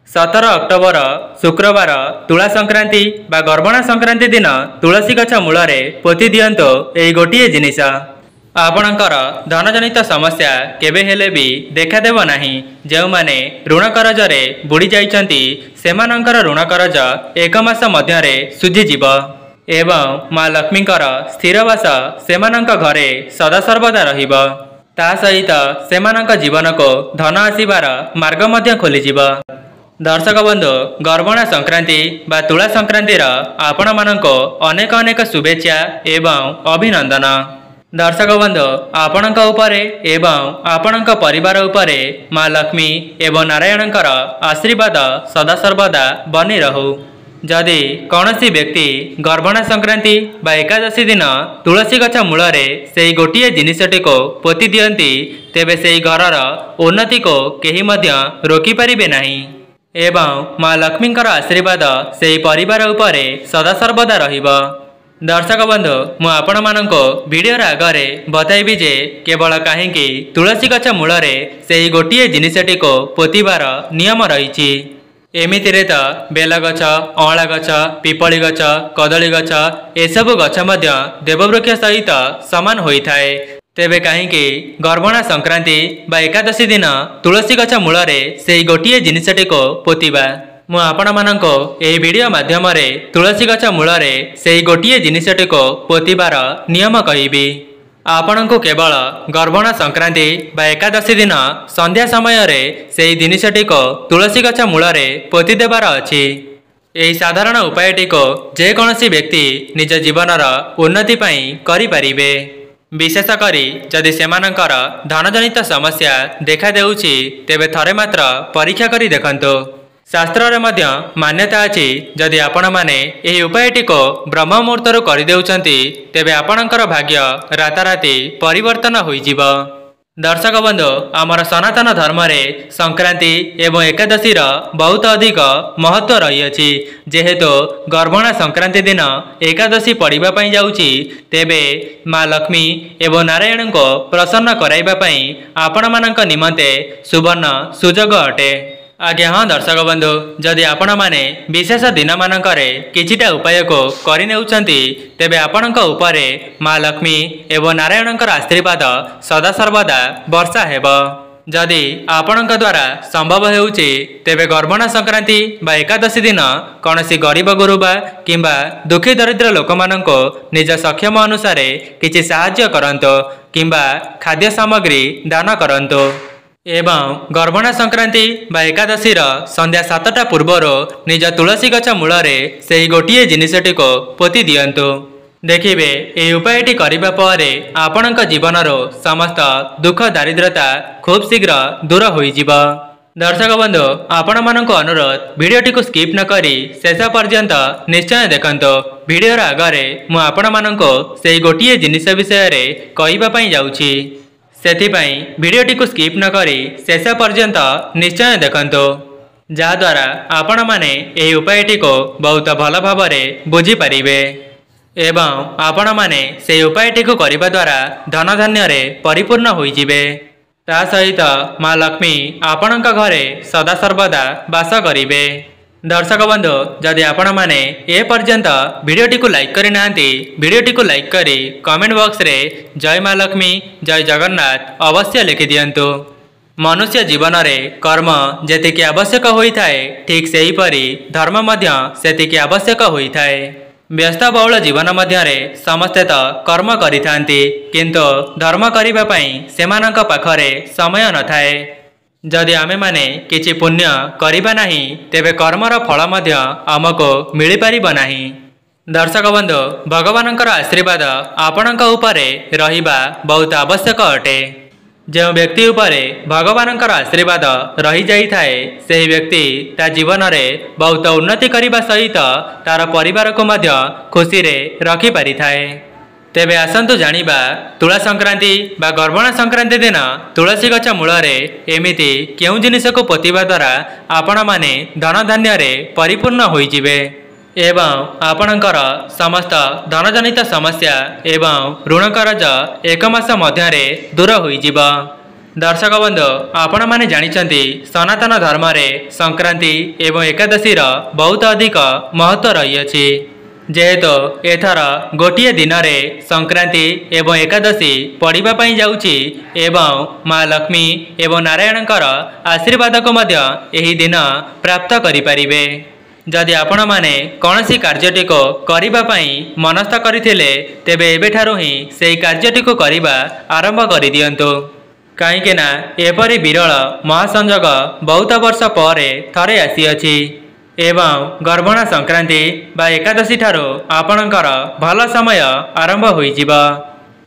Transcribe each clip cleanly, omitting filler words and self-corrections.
17 October शुक्रवार तुला संक्रांति बा गर्भणा संक्रांति दिन तुलसी गछ मूलरे पोति दियंतो एई गोटिए जिनिस आपणकर धनजनित समस्या केबे हेले भी देखादेव नाही। जो माने ऋण करजरे बुड़ी जाइछंती सेमानंकर ऋण करज एक मास मध्यरे सुझीजीव एवं माँ लक्ष्मीकर स्थिरवास सेमानंक घरे सदासर्वदा रहिब। ता सहित सेमानंक जीवन को धन आसीबार मार्ग मध्य खोलीजिव। दर्शक बंधु गर्भणा संक्रांति बा तुला संक्रांतिर आपण मानको अनेक अनेक शुभेच्छा एवं अभिनंदन। दर्शक बंधु आपणक उपरे एवं आपणक परिवार उपरे माँ लक्ष्मी एवं नारायणकर आशीर्वाद सदासर्वदा बनी रहू। जदि कौनसी व्यक्ति गर्भणा संक्रांति बा एकादशी दिन तुलसी गछ मूलरे सेई गोटिए जिनिसटी को पोति दियंती तेबे सेई घरर उन्नति को केही मध्य रोकी परिबे नाही एवं माँ लक्ष्मीकर आशीर्वाद सेई परिवार उपरे सदासर्वदा रहिब। दर्शक बंधु मु आपण मानको वीडियो आगरे बताइबी जे केवल काहेकि तुलसी गछ मूलरे सेई गोटिए जिनिसटी को पोतिबार नियम रहिछि। एमितिरे तो बेल गछ अँला गछ पिपली गछ कदली गछ एसबु गछ मध्य देववृक्ष सहित समान होइथाए। तेबे काहेकि गर्भणा संक्रांति बा एकादशी दिन तुलसी गछ मूलरे सेई गोटिए जिनिसटी को पोतिबा। मु आपण मानको एई वीडियो माध्यम रे तुलसी गछ मूलरे सेई गोटिए जिनिसटी को पोतिबार नियम कहिबी। आपणको केवल गर्भणा संक्रांति बा एकादशी दिन संध्या समय रे सेई जिनिसटी को तुलसी गछ मूलरे पोति देबार अछि। एई साधारण उपायटी को जे कोनोसी व्यक्ति निज जीवनर उन्नति पई करि परिबे। विशेष करी जदि सेमानंकर धनजनित समस्या देखा देउछि तेबे थरे मात्र परीक्षा करी देखंतो। शास्त्र रे मध्य मान्यता अछि जदि आपण माने एही उपायटी को ब्रह्म मुहूर्तरु करि देउछंती तेबे आपणकर भाग्य राताराती परिवर्तन होइजिब। दर्शक बंधु आमर सनातन धर्म रे संक्रांति एवं एकादशी रा बहुत अधिक महत्व रही अछि। जेहेतु गर्भणा संक्रांति दिन एकादशी पड़िबा पई जाउछि तेबे माँ लक्ष्मी एवं नारायण को प्रसन्न कराइबा पई आपण मानक निमंते सुवर्ण सुजोग अटे। आज्ञा हाँ दर्शक बंधु जदि आपण माने विशेष दिन मानकरे किछिटा उपाय को करि नेउछंती तेबे आपणक उपरे माँ लक्ष्मी एवं नारायणकर आशीर्वाद सदासर्वदा वर्षा हेब। जदि आपणक द्वारा संभव हेउछि तेबे गर्भणा संक्रांति बा एकादशी दिन कौनसी गरीब गुरुबा किंबा दुखी दरिद्र लोक माननको निज सक्षम अनुसार किछि साहाय्य करंतो किंबा खाद्य सामग्री दान करंतो एवं गर्भणा संक्रांति बा एकादशी संध्या 7टा पूर्वर निज तुलसी गछ मूलरे सेई गोटिए जिनिसटी को पोति दियंतु। देखिबे एई उपायटी करिबा परे आपणक जीवनर समस्त दुख दारिद्रता खूब शीघ्र दूर होइजिब। दर्शक बंधु आपण मानक अनुरोध वीडियोटी को स्किप न करी शेष पर्यंत निश्चय देखंतो। वीडियो आगरे मु आपण मानको सेई गोटिए जिनिस विषय रे कहिबा पई जाउछि सेथिपाई वीडियोटी को स्किप न करी शेष पर्यंत निश्चय देखंतो जहाद्वारा आपण माने एही उपायटी को बहुत भल भावरे बुझी परिबे एवं आपण माने से उपायटी को करिबा द्वारा धन धान्य रे परिपूर्ण होइजिबे। ता सहित माँ लक्ष्मी आपणक घरे सदासर्वदा वास करिबे। दर्शक बंधु जदि आपण माने ए पर्यंत वीडियोटी को लाइक करि नांती वीडियोटी को लाइक करी कमेंट बॉक्स रे जय माँ लक्ष्मी जय जगन्नाथ अवश्य लिखि दियंतु। मनुष्य जीवन रे कर्म जेतिकी आवश्यक होइथाए ठीक सेही परी धर्म मध्य सेतिकी आवश्यक होइथाए। व्यस्त बहुल जीवन मध्यरे समस्ते तो कर्म करिथांती किंतु धर्म करिबा पई सेमानक पाखरे समय नथाए। जदि आमे माने किछि पुण्य करिबा नाही तेबे कर्मर फल मध्य आमको मिली परिबो नाही। दर्शक बंधु भगवानकर आशीर्वाद आपणक उपरे रहिबा बहुत आवश्यक अटे। जो व्यक्ति उपरे भगवानकर आशीर्वाद रही जाई थाए सेही व्यक्ति ता जीवन रे बहुत उन्नति करिबा सहित तार परिवार को मध्य खुशी रे रखि पारि थाए। तेबे आसंतु जानिबा तुला संक्रांति बा गर्भणा संक्रांति दिन तुलसी गछ मूलरे एमिति केउ जिनिस को पोतिबा द्वारा आपण माने धन धान्य रे परिपूर्ण होइजिबे एवं आपणकर समस्त धनजनित समस्या एवं ऋण कर्ज एक मास मध्यरे दूर होइजिब। दर्शक बंधु आपण माने जानिचंती सनातन धर्म रे संक्रांति एवं एकादशी बहुत अधिक महत्व रही अछि। जेहेतु एथर गोटे दिन रे संक्रांति एवं एकादशी पड़िबा पई जाउची एवं माँ लक्ष्मी एवं नारायणकर आशीर्वाद को मध्य एही दिन प्राप्त करि परिबे। जदि आपण माने कौनसी कार्यटी को करिबा पई मनस्थ करिथिले तेबे एबेठारु ही सेही कार्यटी को करिबा आरंभ करि दियंतु। कहीं ना एपरी विरल महासंजोग बहुत वर्ष पर थरे आसीअछि एवं गर्भणा संक्रांति बा एकादशी ठारो आपणकर भल समय आरंभ होइजिब।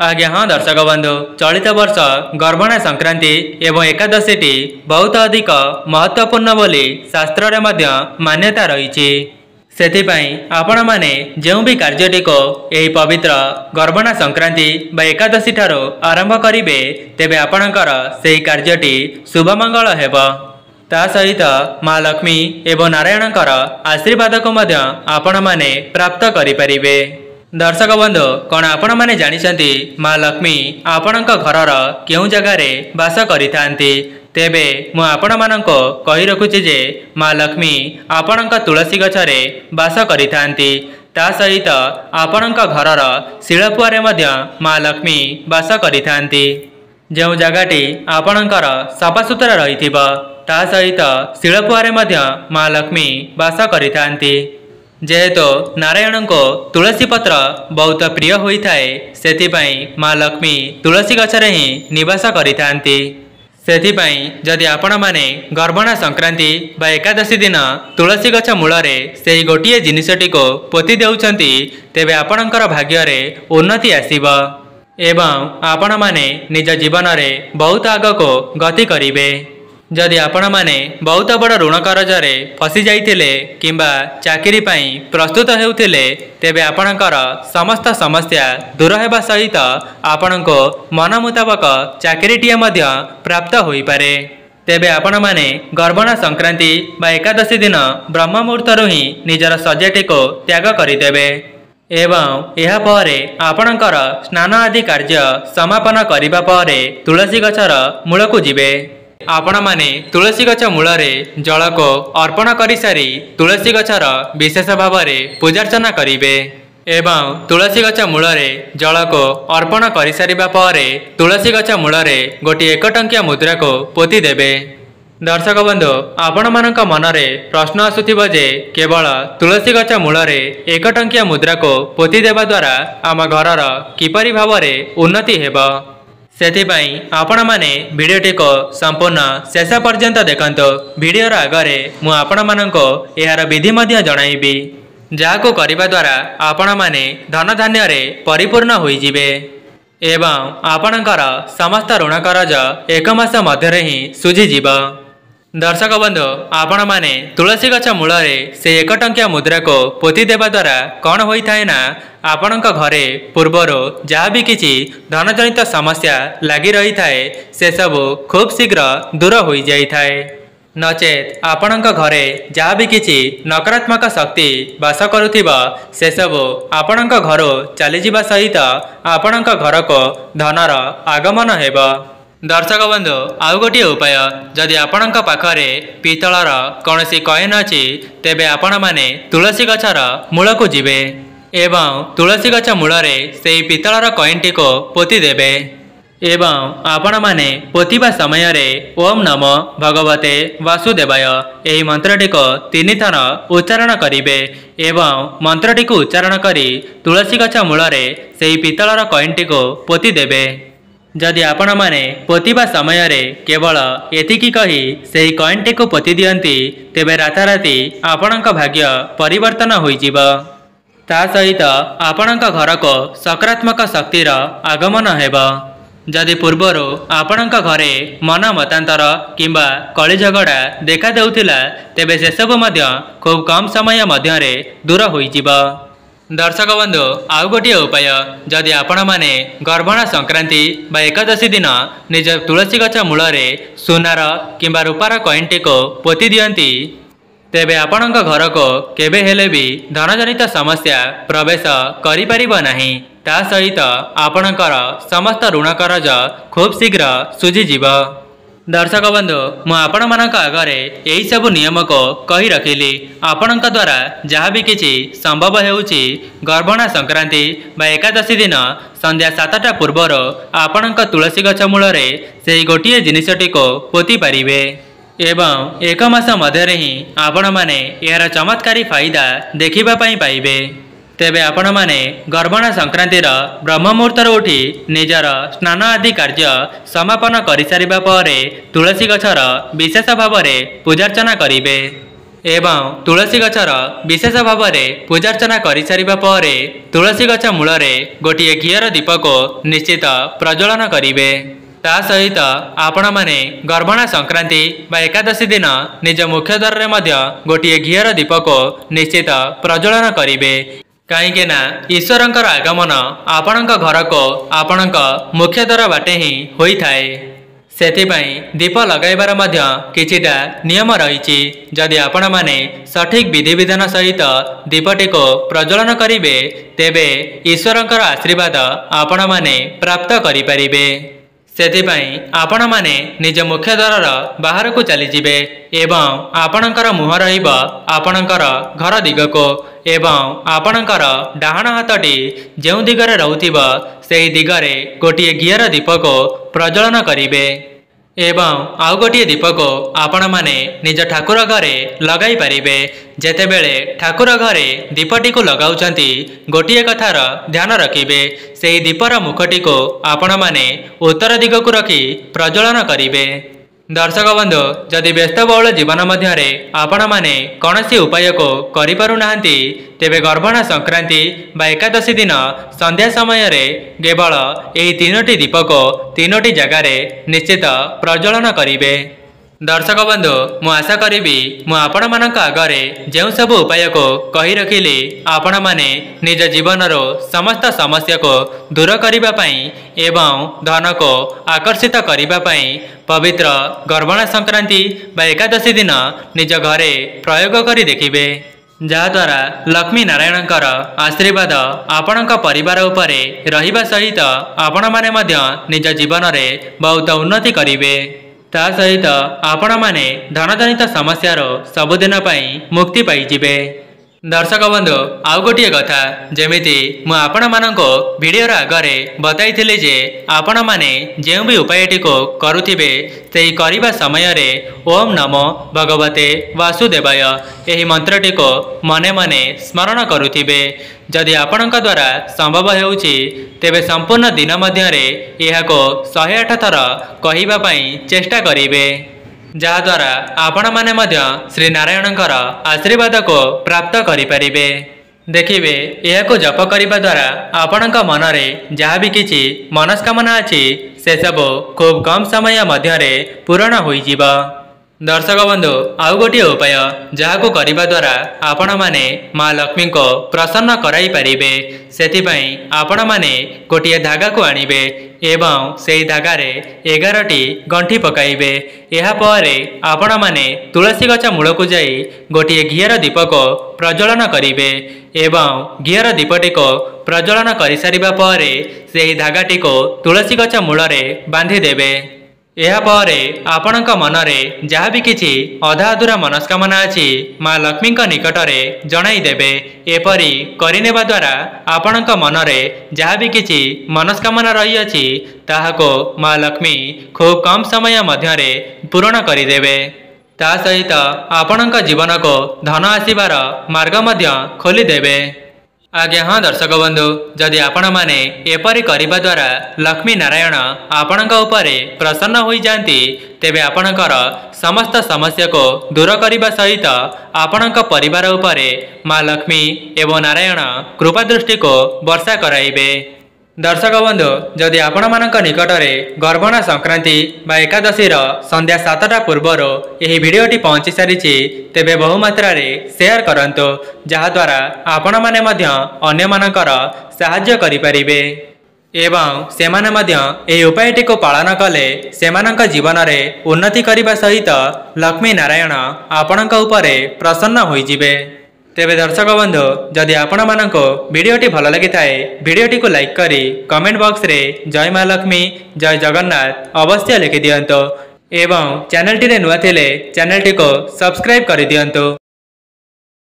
आज्ञा हाँ दर्शक बंधु, चलित वर्ष गर्भणा संक्रांति एवं एकादशी बहुत अधिक महत्वपूर्ण बोली शास्त्र रे मध्य मान्यता रही। सेथिपाई आपण माने जेउ भी कार्यटी को यही पवित्र गर्भणा संक्रांति बा एकादशी ठारो आरंभ करिवे तेबे आपणकर सेही कार्यटी शुभ मंगल हेब। ता सहित माँ लक्ष्मी एवं नारायणकर आशीर्वाद को मध्य आपण माने प्राप्त करि परिबे। दर्शक बंधु कौन आपण माने जानिचंती माँ लक्ष्मी आपणक घरर केउ जगार बास करिथांती? तेबे मु आपण मानको कहि रखुछि जे माँ लक्ष्मी आपणक तुलसी गछरे बास करिथांती। ता सहित आपणक घरर शिलपुआरे मध्य माँ लक्ष्मी बास करिथांती। जो जगाटी आपणकर सफासुतरा रहिथिब ता सहित शिलपुआरे मध्य माँ लक्ष्मी बास करिथांती। जेहेतु नारायण को तुलसी पत्र बहुत प्रिय होता है सेथिपाई माँ लक्ष्मी तुलसी गछरे ही निवास करिथांती। सेथिपाई जदि आपण माने गर्भणा संक्रांति बा एकादशी दिन तुलसी गछ मूलरे सेही गोटिए जिनिसटी को पोति देउछंती तेबे आपणकर भाग्य रे उन्नति आसीब एवं आपण माने निज जीवन रे बहुत आगको गति करिवे। जदि आपण माने बहुत बड़ ऋण करजरे फसी जाइथिले किंबा चाकरी पाई प्रस्तुत हेउथिले तेबे आपणकर समस्त समस्या दूर हेबा सहित आपणको मन मुताबक चाकरीटिए मध्य प्राप्त होई पारे। तेबे आपण माने गर्भणा संक्रांति बा एकादशी दिन ब्रह्म मुहूर्तरु ही निजर सज्जाटी को त्याग करिदेबे एवं यह परे आपणकर स्नान आदि कार्य समापन करिबा परे तुलसी गछर मूलकु जिबे। आपण माने तुलसी गछ मूलरे जल को अर्पण करि सारी तुलसी गछर विशेष भाव में पूजार्चना करिवे एवं तुलसी गछ मूलरे जल को अर्पण करि सारिबा परे तुलसी गछ मूलरे गोटे 1 टंकिया मुद्रा को पोति देबे। दर्शक बंधु आपण मानक मनरे प्रश्न आसुथिबो जे केवल तुलसी गछ मूलरे 1 टंकिया मुद्रा को पोति देबा द्वारा आम घरर किपरि भाव में उन्नति हेबो। सेथिपाई आपण माने वीडियोटी को संपूर्ण शेष पर्यंत देखंतो। वीडियोर आगरे मु आपण माननको एहार विधि मध्य जणाइबी जाको करिबा द्वारा आपण माने धन धान्य रे परिपूर्ण होई जिवे एवं आपणकर समस्त ऋण करज 1 मास मध्य ही सुझी जीव। दर्शक बंधु आपण माने तुलसी गछ मूलरे से 1 टंकिया मुद्रा को पोति देबा द्वारा कौन होता है ना आपणक घरे पूर्वरो जहाँ भी किसी धन जनित समस्या लगी रही थाए से सबू खूब शीघ्र दूर हो जाई थाए। नचेत आपणक घरे जहाँ भी किसी नकारात्मक शक्ति बास करुथिबा से सबू आपणक घरो चली जिबा सहित आपणक घर को धनर आगमन हेबा। दर्शक बंधु आउ गोटे उपाय जदि आपणक पाखरे पितलर कौनसी कॉइन अछि तेबे आपण माने तुलसी गछर मूलकु जिवे एवं तुलसी गछ मूलरे सेही पितलर कॉइनटी को पोति देबे एवं आपण माने पोतिबा समय रे ओम नमो भगवते वासुदेवाय एही मंत्रटी को 3 थर उच्चारण करिवे एवं मंत्रटी को उच्चारण करी तुलसी गछ मूलरे सेही पितलर कॉइनटी को पोति देबे। जदि आपण माने पोतिबा समय रे केवल एतिकी कही सेही कॉइनटी को पोति दियंती तेबे राताराती आपणक भाग्य परिवर्तन होई जिवो। ता सहित आपणक घर को सकारात्मक शक्तिर आगमन हेबो। जदि पूर्वर आपणक घरे मन मतांतर किंबा कली झगड़ा देखा देउथिला तेबे से सब मध्य खूब कम समय मध्य रे दूर होई जिवो। दर्शक बंधु आउ गोटे उपाय जदि आपण माने गर्भणा संक्रांति बा एकादशी दिन निज तुलसी गछ मूलरे सुनार किंबा रूपार कॉइनटी को पोति दियंती तेबे आपणक घर को केबे हेले भी धनजनित समस्या प्रवेश करि परिबो नाही। ता सहित आपणकर समस्त ऋण करज खूब शीघ्र सुझीजीव। दर्शक बंधु मु आपण मानक आगरे यही सबु नियम को कही रखिली। आपणक द्वारा जहाँ भी किछि संभव हेउछि गर्भणा संक्रांति बा एकादशी दिन संध्या 7टा पूर्वर आपणक तुलसी गछ मूलरे सेही गोटिए जिनिसटी को पोती पारिबे एवं एक मास मध्य ही आपण माने यार चमत्कारी फायदा देखिबा पई पाइबे। तेबे आपण माने गर्भणा संक्रांतिर ब्रह्म मुहूर्तर उठी निजर स्नान आदि कार्य समापन करि सारिबा परे तुलसी गछर विशेष भाव में पूजार्चना करिवे एवं तुलसी गछर विशेष भाव में पूजार्चना करि सारिबा परे तुलसी गछ मूलरे गोटिए घियर दीप को निश्चित प्रज्वलन करिवे। ता सहित आपण माने गर्भणा संक्रांति बा एकादशी दिन निज मुख्य द्वार रे मध्य गोटिए घियर दीप को निश्चित प्रज्वलन करिवे। कहीं ना ईश्वरंकर आगमन आपणक घर को आपणक मुख्य द्वार बाटे ही होइथाए। सेथिपाई दीप लगाइबार मध्य किछिटा नियम रहिछि। जदि आपण माने सठिक विधि विधान सहित दीपटी को प्रज्वलन करिवे तेबे ईश्वरंकर आशीर्वाद आपण माने प्राप्त करि परिबे। सेथिपाई आपण माने निज मुख्य द्वार बाहर को चली जिवे एवं आपणकर मुह रहिब आपणकर घर दिग को एवं आपणकर डाहाण हाथटी जो दिगरे रहुथिब सेही दिगरे गोटिए घियर दीप को प्रज्वलन करिवे एवं आउ गोटिए दीप को आपण माने निज ठाकुर घरे लगाई पारिबे। जेतेबेले ठाकुर घरे दीपटी को लगाउचंती गोटिए कथार ध्यान रखिबे सेही दीपर मुखटी को आपण माने उत्तर दिग को रखी प्रज्वलन करिवे। दर्शक बंधु जदि व्यस्तबहुल जीवन मध्य आपण माने कौनसी उपाय को करि पारु नाहंती तेबे गर्भणा संक्रांति बा एकादशी दिन संध्या समय रे केवल एही 3टी दीप को 3टी जगार निश्चित प्रज्वलन करिवे। दर्शक बंधु मु आशा करी मु आपण मानक आगरे जो सब उपाय को कही रखिली आपण माने निज जीवन रो समस्त समस्या को दूर करिबा पई एवं धन को आकर्षित करिबा पई पवित्र गर्भणा संक्रांति बा एकादशी दिन निज घरे प्रयोग करी देखिबे। जहाद्वारा लक्ष्मी नारायणकर आशीर्वाद आपणक परिवार उपरे रहिबा सहित आपण माने मध्य निज जीवन रे बहुत उन्नति करिवे। ता सहित आपण माने धनजनित समस्यार सबुदिन पई मुक्ति पाई जिवे। दर्शक बंधु आउ गोटिए कथा जेमिति मु आपण मानको वीडियो आगरे बताइथिले जे आपण माने जेउ भी उपायटी को करुथिबे सेही करिबा समय रे ओम नमो भगवते वासुदेवाय एही मंत्रटी को मने मने स्मरण करुथिबे। जदि आपणक द्वारा संभव हेउछि तेबे संपूर्ण दिन मध्य रे एहाको 108 थर कहिबा पई चेष्टा करिवे जहाद्वारा आपण माने मध्य श्री नारायणकर आशीर्वाद को प्राप्त करि परिबे। देखिबे एहाको जप करिबा द्वारा आपणक मनरे जहाँ भी किछि मनस्कामना अछि से सब खूब कम समय मध्य रे पूर्ण होई जिवो। दर्शक बंधु आउ गोटे उपाय जहाको करिबा द्वारा आपण माने माँ लक्ष्मी को प्रसन्न कराई पारिबे। सेथिपाई आपण माने गोटिए धागा को आनिबे एवं सेही धागारे 11टी गंठी पकाइबे। एहा परे आपण माने तुलसी गछ मूल को जाई गोटिए घियर दीप को प्रज्वलन करिबे एवं घियर दीपटी को प्रज्वलन करि सारिबा परे सेही धागाटी को तुलसी गछ मूलरे बांधी देबे। एहा परे आपणक मनरे जहाँ भी किछि अधा अधूरा मनस्कामना अछि माँ लक्ष्मी निकटरे जणाई देबे। एपरि करिनेबा द्वारा आपणक मनरे जहाँ भी किछि मनस्कामना रही अछि ताहाको माँ लक्ष्मी खूब कम समय मध्यरे पूर्ण करिदेबे। ता सहित आपणक जीवन को धन आसीबार मार्ग मध्य खोली देबे। आज्ञा हाँ दर्शक बंधु जदि आपण माने एपरि करिबा द्वारा लक्ष्मी नारायण आपणक उपरे प्रसन्न होई जांती तेबे आपणकर समस्त समस्या को दूर करिबा सहित आपणक परिवार उपरे माँ लक्ष्मी एवं नारायण कृपा दृष्टि को वर्षा कराइबे। दर्शक बंधु जदि आपण मानक निकटरे गर्भणा संक्रांति बा एकादशी संध्या 7टा पूर्वर यही भिडियोटी पहुंची सारिछि तेबे बहुमात्रा रे शेयर करंतु जहाद्वारा आपण माने मध्य अन्य मानकर साहाय्य करि परिबे एवं सेमाने मध्य एही उपायटी को पालन कले सेमानक जीवन रे उन्नति करिबा सहित लक्ष्मी नारायण आपणक उपरे प्रसन्न होई जिवे। तेबे दर्शक बंधु जदि आपण मानक वीडियोटी भल लगी थाए वीडियोटी को लाइक करी कमेंट बॉक्स रे जय मां लक्ष्मी जय जगन्नाथ अवश्य लिखि दियंतो एवं चैनल टी रे नुआ थिले चैनल टी को सब्सक्राइब करि दियंतो।